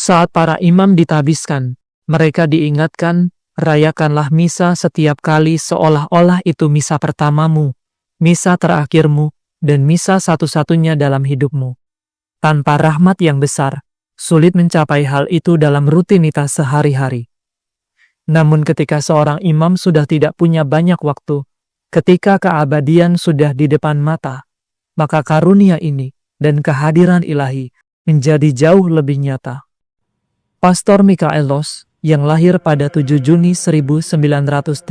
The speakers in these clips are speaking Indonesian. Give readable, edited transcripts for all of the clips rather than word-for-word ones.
Saat para imam ditabiskan, mereka diingatkan, rayakanlah misa setiap kali seolah-olah itu misa pertamamu, misa terakhirmu, dan misa satu-satunya dalam hidupmu. Tanpa rahmat yang besar, sulit mencapai hal itu dalam rutinitas sehari-hari. Namun ketika seorang imam sudah tidak punya banyak waktu, ketika keabadian sudah di depan mata, maka karunia ini dan kehadiran ilahi menjadi jauh lebih nyata. Pastor Michaelos, yang lahir pada 7 Juni 1988,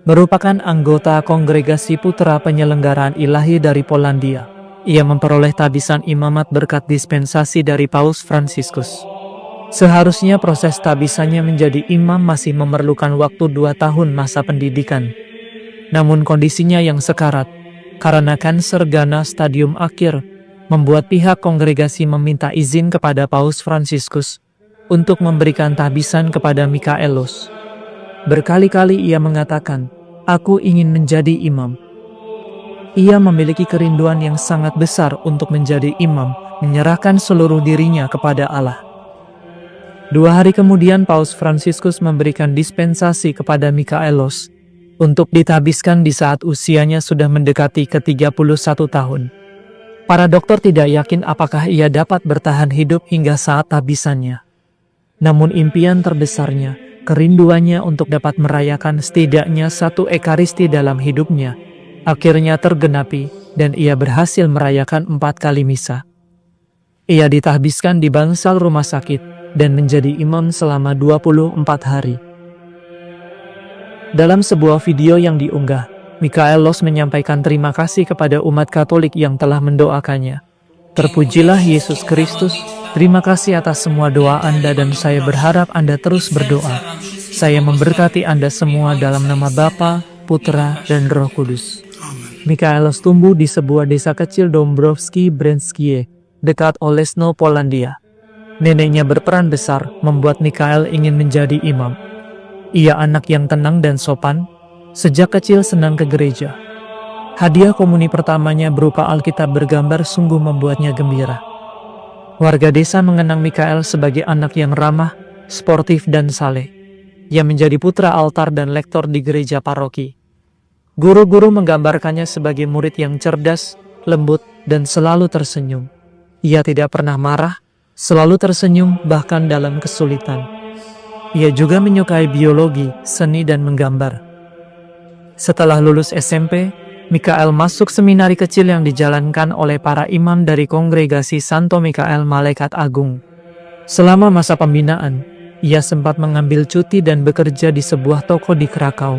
merupakan anggota Kongregasi Putra Penyelenggaraan Ilahi dari Polandia. Ia memperoleh tabisan imamat berkat dispensasi dari Paus Fransiskus. Seharusnya proses tabisannya menjadi imam masih memerlukan waktu 2 tahun masa pendidikan. Namun kondisinya yang sekarat, karena kanker ganas stadium akhir, membuat pihak kongregasi meminta izin kepada Paus Fransiskus untuk memberikan tabisan kepada Michaelos. Berkali-kali ia mengatakan, "Aku ingin menjadi imam." Ia memiliki kerinduan yang sangat besar untuk menjadi imam, menyerahkan seluruh dirinya kepada Allah. 2 hari kemudian Paus Fransiskus memberikan dispensasi kepada Michaelos untuk ditabiskan di saat usianya sudah mendekati ke-31 tahun. Para dokter tidak yakin apakah ia dapat bertahan hidup hingga saat tabisannya. Namun impian terbesarnya, kerinduannya untuk dapat merayakan setidaknya 1 ekaristi dalam hidupnya, akhirnya tergenapi dan ia berhasil merayakan 4 kali misa. Ia ditabiskan di bangsal rumah sakit dan menjadi imam selama 24 hari. Dalam sebuah video yang diunggah, Michaelos menyampaikan terima kasih kepada umat Katolik yang telah mendoakannya. "Terpujilah Yesus Kristus, terima kasih atas semua doa Anda dan saya berharap Anda terus berdoa. Saya memberkati Anda semua dalam nama Bapa, Putra, dan Roh Kudus." Michaelos tumbuh di sebuah desa kecil Dąbrowski Brzeńskie, dekat Olesno, Polandia. Neneknya berperan besar membuat Michael ingin menjadi imam. Ia anak yang tenang dan sopan, sejak kecil senang ke gereja. Hadiah komuni pertamanya berupa Alkitab bergambar sungguh membuatnya gembira. Warga desa mengenang Michael sebagai anak yang ramah, sportif dan saleh. Ia menjadi putra altar dan lektor di gereja paroki. Guru-guru menggambarkannya sebagai murid yang cerdas, lembut, dan selalu tersenyum. Ia tidak pernah marah, selalu tersenyum bahkan dalam kesulitan. Ia juga menyukai biologi, seni, dan menggambar. Setelah lulus SMP, Michael masuk seminari kecil yang dijalankan oleh para imam dari Kongregasi Santo Michael Malaikat Agung. Selama masa pembinaan, ia sempat mengambil cuti dan bekerja di sebuah toko di Krakow.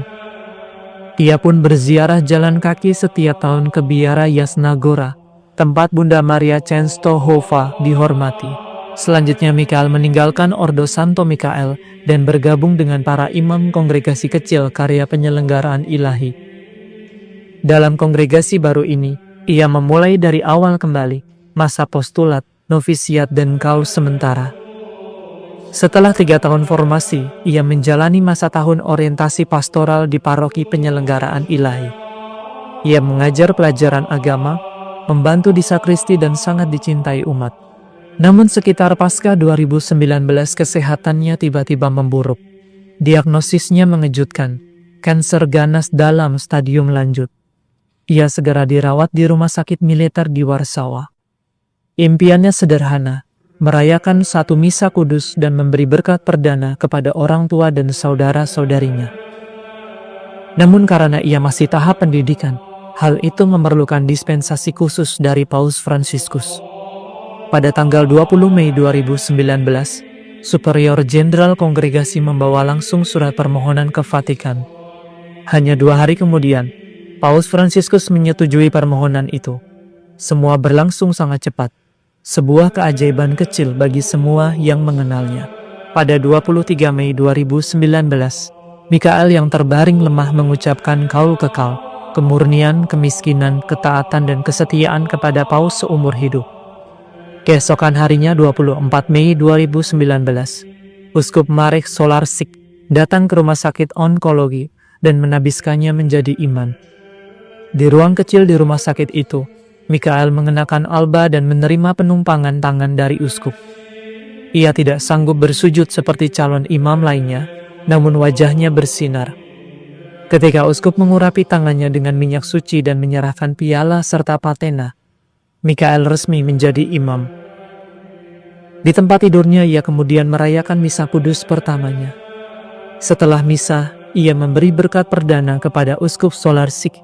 Ia pun berziarah jalan kaki setiap tahun ke biara Jasna Gora, tempat Bunda Maria Częstochowa dihormati. Selanjutnya Michael meninggalkan Ordo Santo Michael dan bergabung dengan para imam kongregasi kecil Karya Penyelenggaraan Ilahi. Dalam kongregasi baru ini, ia memulai dari awal kembali, masa postulat, novisiat, dan kaul sementara. Setelah 3 tahun formasi, ia menjalani masa tahun orientasi pastoral di Paroki Penyelenggaraan Ilahi. Ia mengajar pelajaran agama, membantu di sakristi dan sangat dicintai umat. Namun sekitar pasca 2019 kesehatannya tiba-tiba memburuk. Diagnosisnya mengejutkan, kanker ganas dalam stadium lanjut. Ia segera dirawat di rumah sakit militer di Warsawa. Impiannya sederhana, merayakan 1 misa kudus dan memberi berkat perdana kepada orang tua dan saudara-saudarinya. Namun karena ia masih tahap pendidikan, hal itu memerlukan dispensasi khusus dari Paus Fransiskus. Pada tanggal 20 Mei 2019, Superior Jenderal Kongregasi membawa langsung surat permohonan ke Vatikan. Hanya 2 hari kemudian, Paus Fransiskus menyetujui permohonan itu. Semua berlangsung sangat cepat. Sebuah keajaiban kecil bagi semua yang mengenalnya. Pada 23 Mei 2019, Michael yang terbaring lemah mengucapkan kaul kekal, kemurnian, kemiskinan, ketaatan, dan kesetiaan kepada Paus seumur hidup. Keesokan harinya 24 Mei 2019, Uskup Marek Solarczyk datang ke rumah sakit onkologi dan menabiskannya menjadi imam. Di ruang kecil di rumah sakit itu, Michael mengenakan alba dan menerima penumpangan tangan dari uskup. Ia tidak sanggup bersujud seperti calon imam lainnya, namun wajahnya bersinar. Ketika uskup mengurapi tangannya dengan minyak suci dan menyerahkan piala serta patena, Mikael resmi menjadi imam. Di tempat tidurnya ia kemudian merayakan misa kudus pertamanya. Setelah misa, ia memberi berkat perdana kepada uskup Solarsik,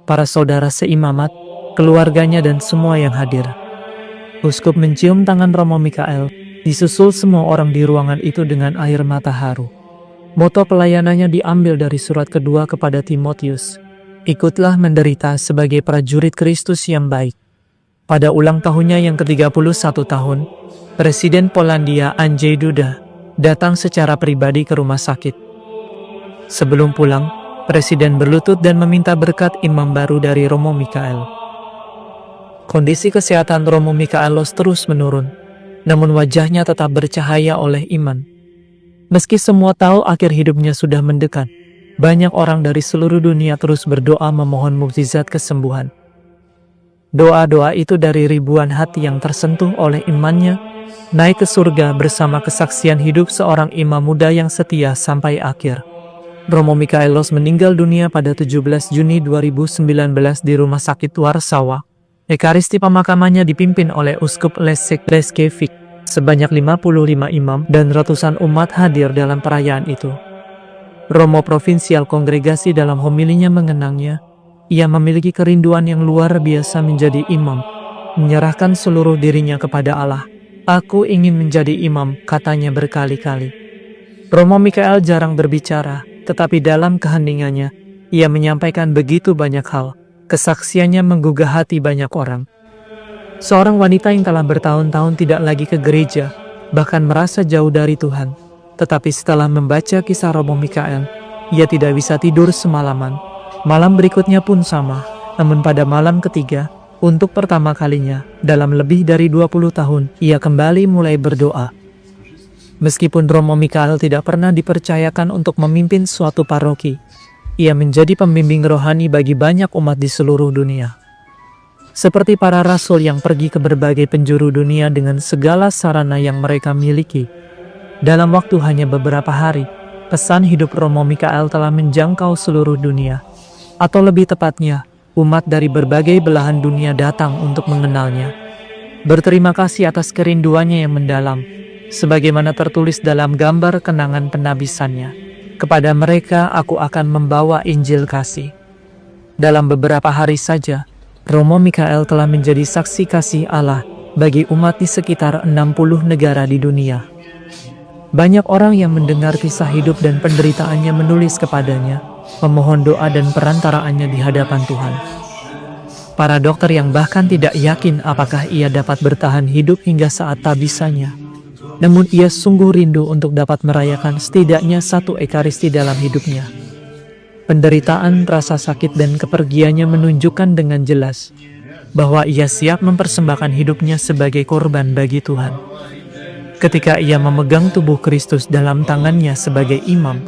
para saudara seimamat, keluarganya dan semua yang hadir. Uskup mencium tangan Romo Mikael, disusul semua orang di ruangan itu dengan air mata haru. Moto pelayanannya diambil dari surat kedua kepada Timotius. Ikutlah menderita sebagai prajurit Kristus yang baik. Pada ulang tahunnya yang ke-31 tahun, Presiden Polandia Andrzej Duda datang secara pribadi ke rumah sakit. Sebelum pulang, Presiden berlutut dan meminta berkat imam baru dari Romo Mikael. Kondisi kesehatan Romo Mikaelos terus menurun, namun wajahnya tetap bercahaya oleh iman. Meski semua tahu akhir hidupnya sudah mendekat, banyak orang dari seluruh dunia terus berdoa memohon mukjizat kesembuhan. Doa-doa itu dari ribuan hati yang tersentuh oleh imannya, naik ke surga bersama kesaksian hidup seorang imam muda yang setia sampai akhir. Romo Mikaelos meninggal dunia pada 17 Juni 2019 di Rumah Sakit Warsawa. Ekaristi pemakamannya dipimpin oleh Uskup Leszek Leszkiewicz. Sebanyak 55 imam dan ratusan umat hadir dalam perayaan itu. Romo Provinsial Kongregasi dalam homilinya mengenangnya, ia memiliki kerinduan yang luar biasa menjadi imam, menyerahkan seluruh dirinya kepada Allah. Aku ingin menjadi imam, katanya berkali-kali. Romo Mikael jarang berbicara, tetapi dalam keheningannya, ia menyampaikan begitu banyak hal. Kesaksiannya menggugah hati banyak orang. Seorang wanita yang telah bertahun-tahun tidak lagi ke gereja, bahkan merasa jauh dari Tuhan. Tetapi setelah membaca kisah Romo Mikael, ia tidak bisa tidur semalaman. Malam berikutnya pun sama, namun pada malam ketiga, untuk pertama kalinya, dalam lebih dari 20 tahun, ia kembali mulai berdoa. Meskipun Romo Mikael tidak pernah dipercayakan untuk memimpin suatu paroki, ia menjadi pembimbing rohani bagi banyak umat di seluruh dunia. Seperti para rasul yang pergi ke berbagai penjuru dunia dengan segala sarana yang mereka miliki. Dalam waktu hanya beberapa hari, pesan hidup Romo Mikael telah menjangkau seluruh dunia. Atau lebih tepatnya, umat dari berbagai belahan dunia datang untuk mengenalnya. Berterima kasih atas kerinduannya yang mendalam, sebagaimana tertulis dalam gambar kenangan penabisannya. Kepada mereka aku akan membawa Injil kasih. Dalam beberapa hari saja, Romo Mikael telah menjadi saksi kasih Allah bagi umat di sekitar 60 negara di dunia. Banyak orang yang mendengar kisah hidup dan penderitaannya menulis kepadanya, memohon doa dan perantaraannya di hadapan Tuhan. Para dokter yang bahkan tidak yakin apakah ia dapat bertahan hidup hingga saat tabisanya. Namun ia sungguh rindu untuk dapat merayakan setidaknya satu ekaristi dalam hidupnya. Penderitaan, rasa sakit, dan kepergiannya menunjukkan dengan jelas bahwa ia siap mempersembahkan hidupnya sebagai korban bagi Tuhan. Ketika ia memegang tubuh Kristus dalam tangannya sebagai imam,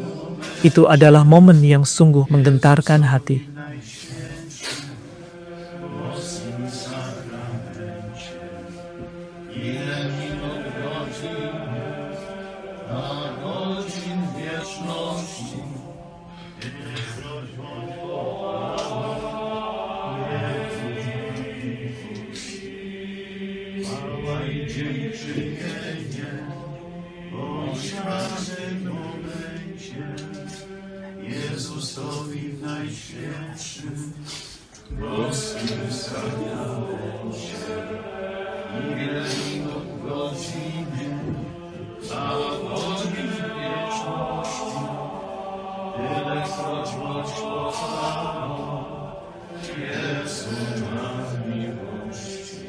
itu adalah momen yang sungguh menggentarkan hati. Jezusowi najświętszym boskim sakramencie milenijną godziny, a ogień wieczności, tylekroć bądź pochwałą, Jezu ma miłości.